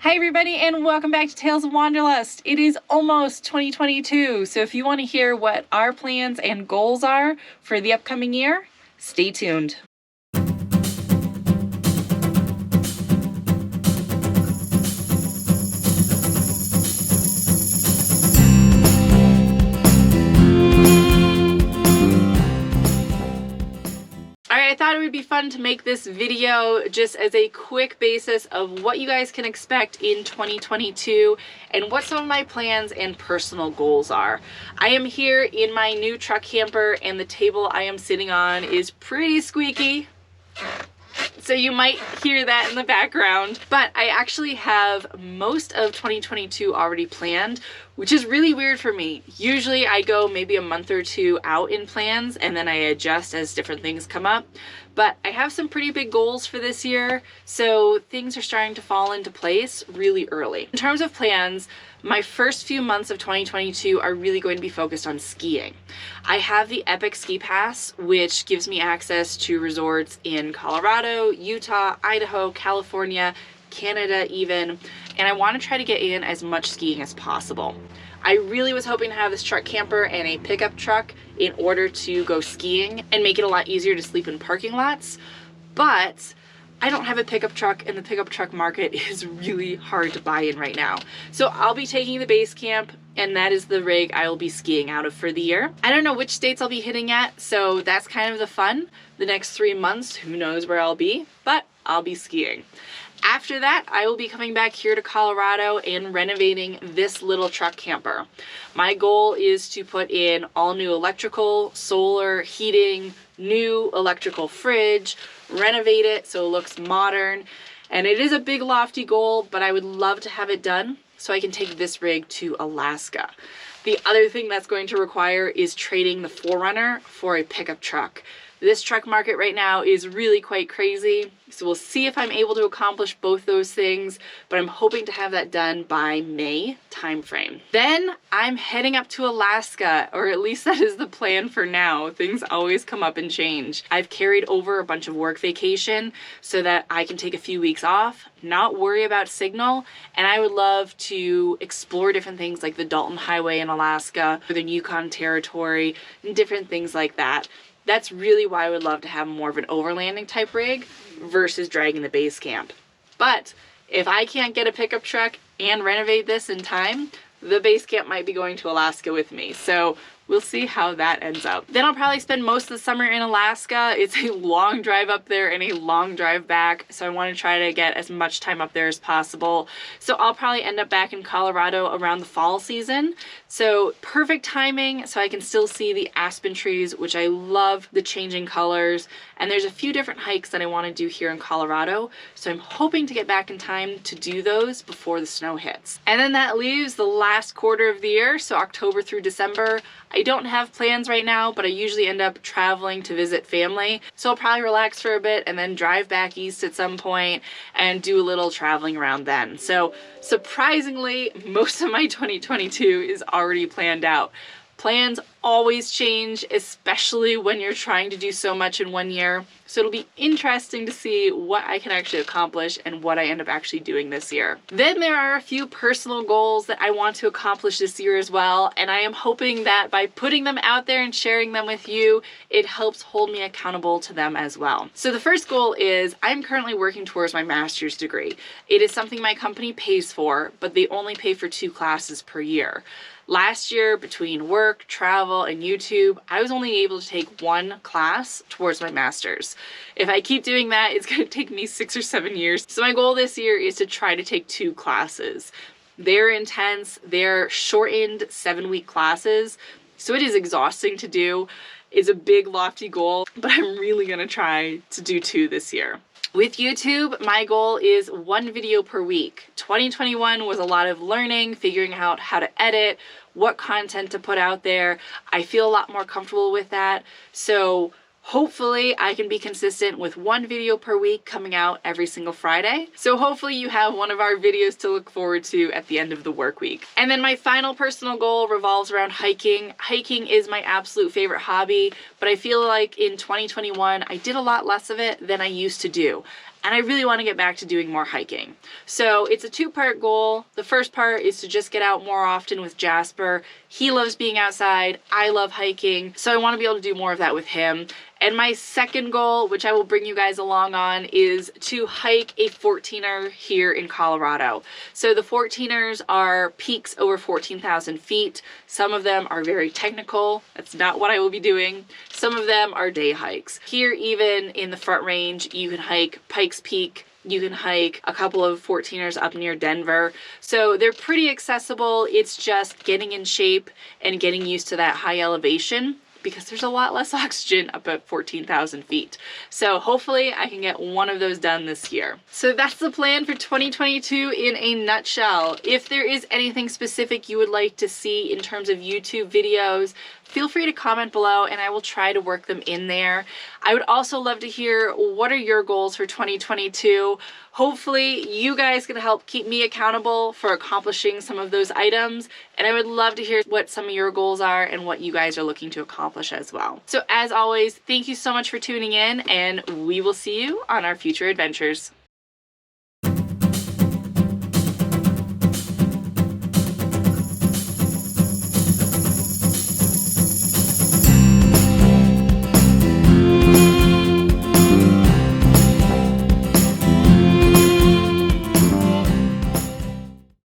Hi everybody and welcome back to Tales of Wanderlust. It is almost 2022, so if you want to hear what our plans and goals are for the upcoming year, stay tuned. I thought it would be fun to make this video just as a quick basis of what you guys can expect in 2022 and what some of my plans and personal goals are. I am here in my new truck camper and the table I am sitting on is pretty squeaky, so you might hear that in the background, but I actually have most of 2022 already planned, which is really weird for me. Usually I go maybe a month or two out in plans and then I adjust as different things come up. But I have some pretty big goals for this year, so things are starting to fall into place really early. In terms of plans, my first few months of 2022 are really going to be focused on skiing. I have the Epic Ski Pass, which gives me access to resorts in Colorado, Utah, Idaho, California, Canada even, and I want to try to get in as much skiing as possible. I really was hoping to have this truck camper and a pickup truck in order to go skiing and make it a lot easier to sleep in parking lots, but I don't have a pickup truck and the pickup truck market is really hard to buy in right now. So I'll be taking the base camp and that is the rig I will be skiing out of for the year. I don't know which states I'll be hitting at, so that's kind of the fun. The next 3 months, who knows where I'll be, but I'll be skiing. After that, I will be coming back here to Colorado and renovating this little truck camper. My goal is to put in all new electrical, solar, heating, new electrical fridge, renovate it so it looks modern. And it is a big lofty goal, but I would love to have it done so I can take this rig to Alaska. The other thing that's going to require is trading the 4Runner for a pickup truck. This truck market right now is really quite crazy, so we'll see if I'm able to accomplish both those things, but I'm hoping to have that done by May timeframe. Then I'm heading up to Alaska, or at least that is the plan for now. Things always come up and change. I've carried over a bunch of work vacation so that I can take a few weeks off, not worry about signal, and I would love to explore different things like the Dalton Highway in Alaska, or the Yukon Territory, and different things like that. That's really why I would love to have more of an overlanding type rig versus dragging the base camp. But if I can't get a pickup truck and renovate this in time, the base camp might be going to Alaska with me. So we'll see how that ends up. Then I'll probably spend most of the summer in Alaska. It's a long drive up there and a long drive back, so I want to try to get as much time up there as possible. So I'll probably end up back in Colorado around the fall season. So perfect timing so I can still see the aspen trees, which I love the changing colors. And there's a few different hikes that I want to do here in Colorado. So I'm hoping to get back in time to do those before the snow hits. And then that leaves the last quarter of the year, so October through December. I don't have plans right now, but I usually end up traveling to visit family. So I'll probably relax for a bit and then drive back east at some point and do a little traveling around then. So surprisingly, most of my 2022 is already planned out. Plans always change, especially when you're trying to do so much in one year. So it'll be interesting to see what I can actually accomplish and what I end up actually doing this year. Then there are a few personal goals that I want to accomplish this year as well. And I am hoping that by putting them out there and sharing them with you, it helps hold me accountable to them as well. So the first goal is I'm currently working towards my master's degree. It is something my company pays for, but they only pay for 2 classes per year. Last year, between work, travel, and YouTube, I was only able to take 1 class towards my master's. If I keep doing that, it's going to take me 6 or 7 years. So my goal this year is to try to take 2 classes. They're intense, they're shortened 7-week classes, so it is exhausting to do. It's a big, lofty goal, but I'm really going to try to do 2 this year. With YouTube, my goal is 1 video per week. 2021 was a lot of learning, figuring out how to edit, what content to put out there. I feel a lot more comfortable with that. So hopefully I can be consistent with 1 video per week coming out every single Friday. So hopefully you have one of our videos to look forward to at the end of the work week. And then my final personal goal revolves around hiking. Hiking is my absolute favorite hobby, but I feel like in 2021 I did a lot less of it than I used to do. and I really want to get back to doing more hiking. So it's a two-part goal. The first part is to just get out more often with Jasper. He loves being outside. I love hiking. So I want to be able to do more of that with him. And my second goal, which I will bring you guys along on, is to hike a 14er here in Colorado. So the 14ers are peaks over 14,000 feet. Some of them are very technical. That's not what I will be doing. Some of them are day hikes. Here, even in the Front Range, you can hike Pikes Peak. You can hike a couple of 14ers up near Denver. So they're pretty accessible. It's just getting in shape and getting used to that high elevation, because there's a lot less oxygen up at 14,000 feet. So hopefully I can get one of those done this year. So that's the plan for 2022 in a nutshell. If there is anything specific you would like to see in terms of YouTube videos, feel free to comment below and I will try to work them in there. I would also love to hear, what are your goals for 2022? Hopefully you guys can help keep me accountable for accomplishing some of those items. And I would love to hear what some of your goals are and what you guys are looking to accomplish as well. So as always, thank you so much for tuning in, and we will see you on our future adventures.